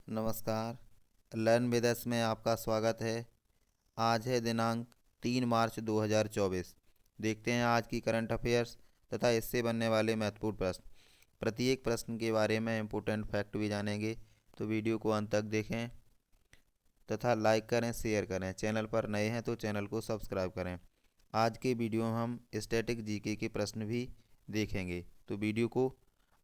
नमस्कार। Learn with us में आपका स्वागत है। आज है दिनांक 3 मार्च 2024। देखते हैं आज की करंट अफेयर्स तथा इससे बनने वाले महत्वपूर्ण प्रश्न। प्रत्येक प्रश्न के बारे में इम्पोर्टेंट फैक्ट भी जानेंगे, तो वीडियो को अंत तक देखें तथा लाइक करें, शेयर करें। चैनल पर नए हैं तो चैनल को सब्सक्राइब करें। आज के वीडियो में हम स्टैटिक जीके के प्रश्न भी देखेंगे, तो वीडियो को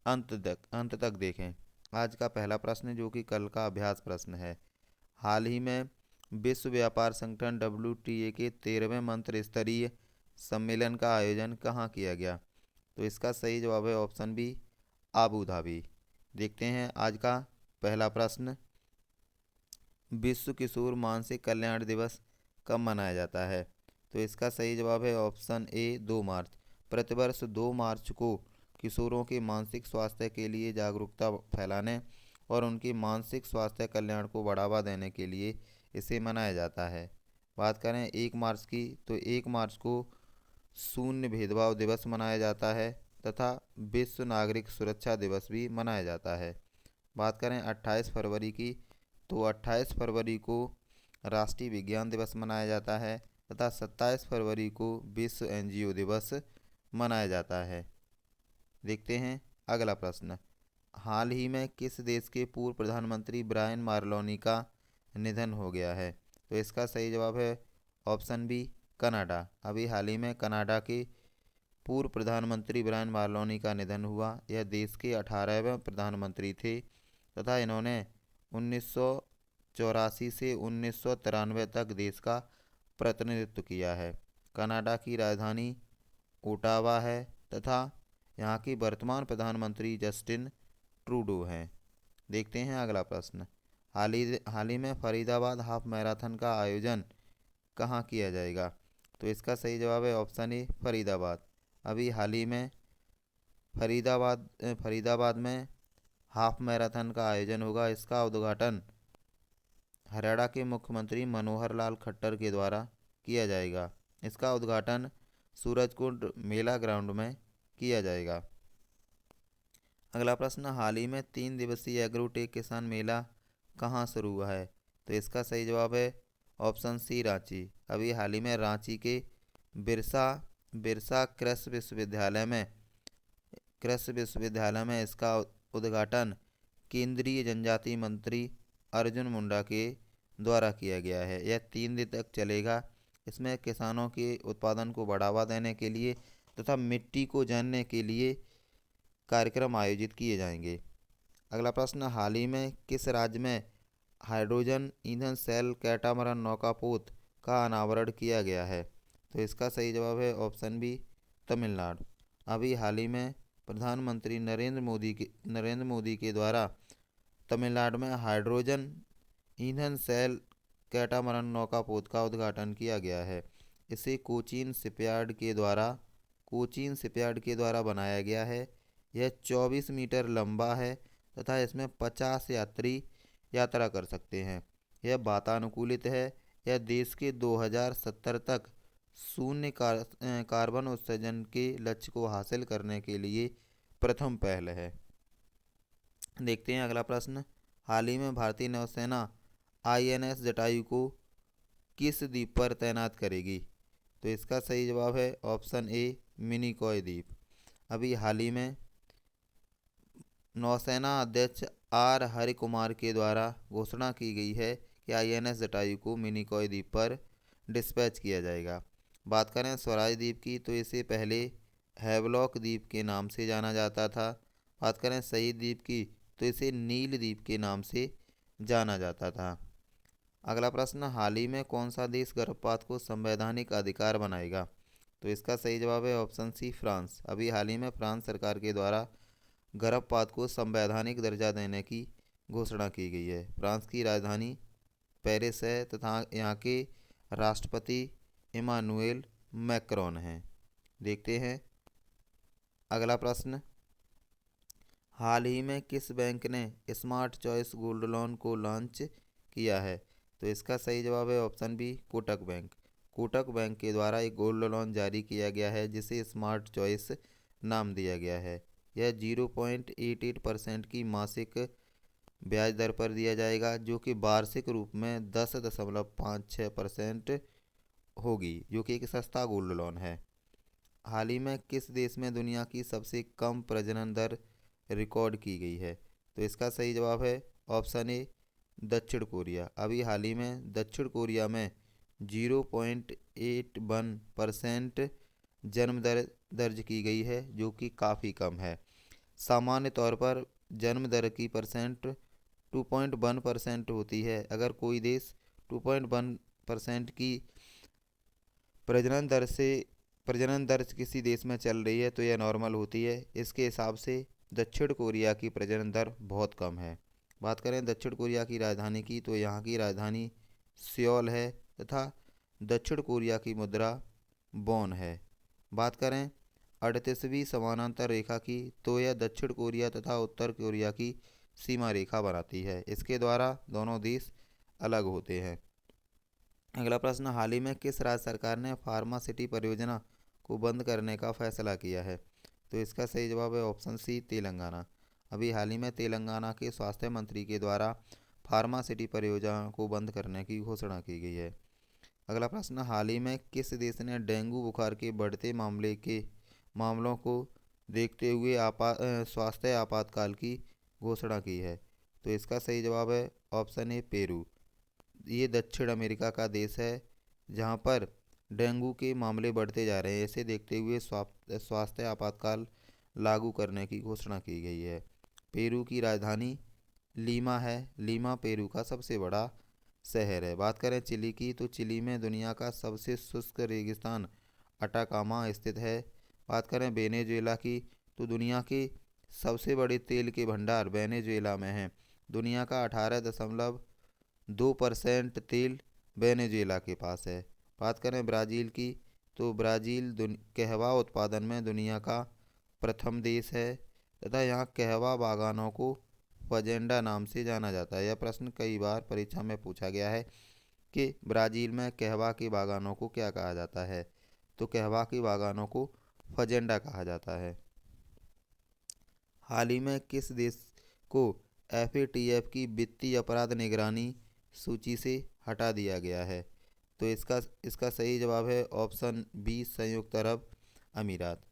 अंत तक देखें। आज का पहला प्रश्न जो कि कल का अभ्यास प्रश्न है। हाल ही में विश्व व्यापार संगठन WTA के 13वें मंत्री स्तरीय सम्मेलन का आयोजन कहाँ किया गया? तो इसका सही जवाब है ऑप्शन बी, आबू धाबी। देखते हैं आज का पहला प्रश्न। विश्व किशोर मानसिक कल्याण दिवस कब मनाया जाता है? तो इसका सही जवाब है ऑप्शन ए, 2 मार्च। प्रतिवर्ष 2 मार्च को किशोरों के मानसिक स्वास्थ्य के लिए जागरूकता फैलाने और उनके मानसिक स्वास्थ्य कल्याण को बढ़ावा देने के लिए इसे मनाया जाता है। बात करें 1 मार्च की, तो 1 मार्च को शून्य भेदभाव दिवस मनाया जाता है तथा विश्व नागरिक सुरक्षा दिवस भी मनाया जाता है। बात करें 28 फरवरी की, तो 28 फरवरी को राष्ट्रीय विज्ञान दिवस मनाया जाता है तथा 27 फरवरी को विश्व NGO दिवस मनाया जाता है। देखते हैं अगला प्रश्न। हाल ही में किस देश के पूर्व प्रधानमंत्री ब्रायन मार्लोनी का निधन हो गया है? तो इसका सही जवाब है ऑप्शन बी, कनाडा। अभी हाल ही में कनाडा के पूर्व प्रधानमंत्री ब्रायन मार्लोनी का निधन हुआ। यह देश के 18वें प्रधानमंत्री थे तथा इन्होंने 1984 से 1993 तक देश का प्रतिनिधित्व किया है। कनाडा की राजधानी ओटावा है तथा यहाँ के वर्तमान प्रधानमंत्री जस्टिन ट्रूडो हैं। देखते हैं अगला प्रश्न। हाल ही में फरीदाबाद हाफ मैराथन का आयोजन कहाँ किया जाएगा? तो इसका सही जवाब है ऑप्शन ए, फरीदाबाद। अभी हाल ही में फरीदाबाद में हाफ मैराथन का आयोजन होगा। इसका उद्घाटन हरियाणा के मुख्यमंत्री मनोहर लाल खट्टर के द्वारा किया जाएगा। इसका उद्घाटन सूरजकुंड मेला ग्राउंड में किया जाएगा। अगला प्रश्न। हाल ही में 3 दिवसीय एग्रोटेक किसान मेला कहाँ शुरू हुआ है? तो इसका सही जवाब है ऑप्शन सी, रांची। अभी हाल ही में रांची के बिरसा कृषि विश्वविद्यालय में इसका उद्घाटन केंद्रीय जनजातीय मंत्री अर्जुन मुंडा के द्वारा किया गया है। यह 3 दिन तक चलेगा। इसमें किसानों के उत्पादन को बढ़ावा देने के लिए तथा मिट्टी को जानने के लिए कार्यक्रम आयोजित किए जाएंगे। अगला प्रश्न। हाल ही में किस राज्य में हाइड्रोजन ईंधन सेल कैटामरन नौकापोत का अनावरण किया गया है? तो इसका सही जवाब है ऑप्शन बी, तमिलनाडु। अभी हाल ही में प्रधानमंत्री नरेंद्र मोदी के द्वारा तमिलनाडु में हाइड्रोजन ईंधन सेल कैटामरन नौकापोत का उद्घाटन किया गया है। इसे कोचीन शिपयार्ड के द्वारा बनाया गया है। यह 24 मीटर लंबा है तथा इसमें 50 यात्री यात्रा कर सकते हैं। यह वातानुकूलित है। यह देश के 2070 तक शून्य कार्बन उत्सर्जन के लक्ष्य को हासिल करने के लिए प्रथम पहल है। देखते हैं अगला प्रश्न। हाल ही में भारतीय नौसेना INS जटायु को किस द्वीप पर तैनात करेगी? तो इसका सही जवाब है ऑप्शन ए, मिनिकॉय द्वीप। अभी हाल ही में नौसेना अध्यक्ष R हरिकुमार के द्वारा घोषणा की गई है कि INS जटायु को मिनिकॉय द्वीप पर डिस्पैच किया जाएगा। बात करें स्वराज द्वीप की, तो इसे पहले हैवलॉक द्वीप के नाम से जाना जाता था। बात करें शहीद द्वीप की, तो इसे नील द्वीप के नाम से जाना जाता था। अगला प्रश्न। हाल ही में कौन सा देश गर्भपात को संवैधानिक अधिकार बनाएगा? तो इसका सही जवाब है ऑप्शन सी, फ्रांस। अभी हाल ही में फ्रांस सरकार के द्वारा गर्भपात को संवैधानिक दर्जा देने की घोषणा की गई है। फ्रांस की राजधानी पेरिस है तथा यहाँ के राष्ट्रपति इमानुएल मैक्रोन हैं। देखते हैं अगला प्रश्न। हाल ही में किस बैंक ने स्मार्ट चॉइस गोल्ड लोन को लॉन्च किया है? तो इसका सही जवाब है option B, Kotak bank. Kotak bank के द्वारा एक गोल्ड लोन जारी किया गया है जिसे स्मार्ट चॉइस नाम दिया गया है। यह 0.88% की मासिक ब्याज दर पर दिया जाएगा, जो कि वार्षिक रूप में 10.56% होगी, जो कि एक सस्ता गोल्ड लोन है। हाल ही में किस देश में दुनिया की सबसे कम प्रजनन दर रिकॉर्ड की गई है? तो इसका सही जवाब है ऑप्शन ए, दक्षिण कोरिया। अभी हाल ही में दक्षिण कोरिया में 0.81% जन्म दर दर्ज की गई है, जो कि काफ़ी कम है। सामान्य तौर पर जन्म दर की परसेंट 2.1% होती है। अगर कोई देश 2.1% की प्रजनन दर से प्रजनन दर किसी देश में चल रही है तो यह नॉर्मल होती है। इसके हिसाब से दक्षिण कोरिया की प्रजनन दर बहुत कम है। बात करें दक्षिण कोरिया की राजधानी की, तो यहाँ की राजधानी सियोल है तथा दक्षिण कोरिया की मुद्रा वॉन है। बात करें 38वीं समानांतर रेखा की, तो यह दक्षिण कोरिया तथा उत्तर कोरिया की सीमा रेखा बनाती है। इसके द्वारा दोनों देश अलग होते हैं। अगला प्रश्न, हाल ही में किस राज्य सरकार ने फार्मा सिटी परियोजना को बंद करने का फैसला किया है? तो इसका सही जवाब है ऑप्शन सी, तेलंगाना। अभी हाल ही में तेलंगाना के स्वास्थ्य मंत्री के द्वारा फार्मा सिटी परियोजना को बंद करने की घोषणा की गई है। अगला प्रश्न, हाल ही में किस देश ने डेंगू बुखार के बढ़ते मामलों को देखते हुए स्वास्थ्य आपातकाल की घोषणा की है? तो इसका सही जवाब है ऑप्शन ए, पेरू। ये दक्षिण अमेरिका का देश है जहाँ पर डेंगू के मामले बढ़ते जा रहे हैं। इसे देखते हुए स्वास्थ्य आपातकाल लागू करने की घोषणा की गई है। पेरू की राजधानी लीमा है। लीमा पेरू का सबसे बड़ा शहर है। बात करें चिली की, तो चिली में दुनिया का सबसे शुष्क रेगिस्तान अटाकामा स्थित है। बात करें वेनेजुएला की, तो दुनिया के सबसे बड़े तेल के भंडार वेनेजुएला में हैं। दुनिया का 18.2% तेल वेनेजुएला के पास है। बात करें ब्राज़ील की, तो ब्राज़ील कहवा उत्पादन में दुनिया का प्रथम देश है तथा यहाँ कहवा बागानों को फजेंडा नाम से जाना जाता है। यह प्रश्न कई बार परीक्षा में पूछा गया है कि ब्राज़ील में कहवा के बागानों को क्या कहा जाता है? तो कहवा के बागानों को फजेंडा कहा जाता है। हाल ही में किस देश को एफएटीएफ की वित्तीय अपराध निगरानी सूची से हटा दिया गया है? तो इसका सही जवाब है ऑप्शन बी, संयुक्त अरब अमीरात।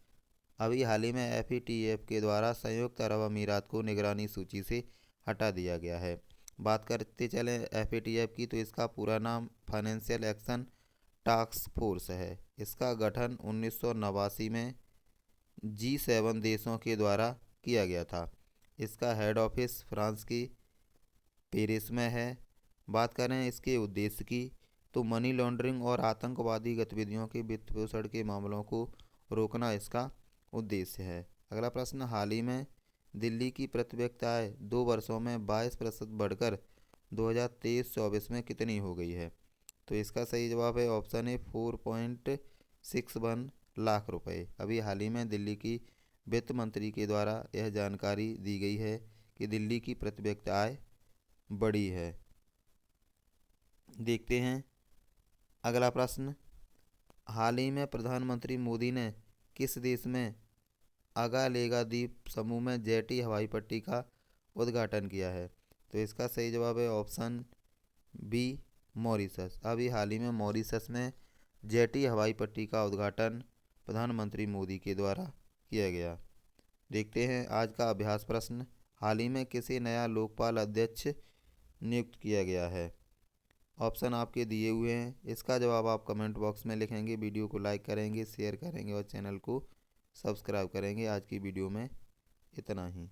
अभी हाल ही में एफएटीएफ के द्वारा संयुक्त अरब अमीरात को निगरानी सूची से हटा दिया गया है। बात करते चलें एफएटीएफ की, तो इसका पूरा नाम फाइनेंशियल एक्शन टास्क फोर्स है। इसका गठन 1989 में G7 देशों के द्वारा किया गया था। इसका हेड ऑफिस फ्रांस की पेरिस में है। बात करें इसके उद्देश्य की, तो मनी लॉन्ड्रिंग और आतंकवादी गतिविधियों के वित्त पोषण के मामलों को रोकना इसका उद्देश्य है। अगला प्रश्न, हाल ही में दिल्ली की प्रति व्यक्ति आय 2 वर्षों में 22% बढ़कर 2023-24 में कितनी हो गई है? तो इसका सही जवाब है ऑप्शन ए, 4.61 लाख रुपए। अभी हाल ही में दिल्ली की वित्त मंत्री के द्वारा यह जानकारी दी गई है कि दिल्ली की प्रति व्यक्ति आय बढ़ी है। देखते हैं अगला प्रश्न, हाल ही में प्रधानमंत्री मोदी ने किस देश में अगालेगा द्वीप समूह में जेटी हवाई पट्टी का उद्घाटन किया है? तो इसका सही जवाब है ऑप्शन बी, मॉरिशस। अभी हाल ही में मॉरिशस में जेटी हवाई पट्टी का उद्घाटन प्रधानमंत्री मोदी के द्वारा किया गया। देखते हैं आज का अभ्यास प्रश्न, हाल ही में किसे नया लोकपाल अध्यक्ष नियुक्त किया गया है? ऑप्शन आपके दिए हुए हैं। इसका जवाब आप कमेंट बॉक्स में लिखेंगे। वीडियो को लाइक करेंगे, शेयर करेंगे और चैनल को सब्सक्राइब करेंगे। आज की वीडियो में इतना ही।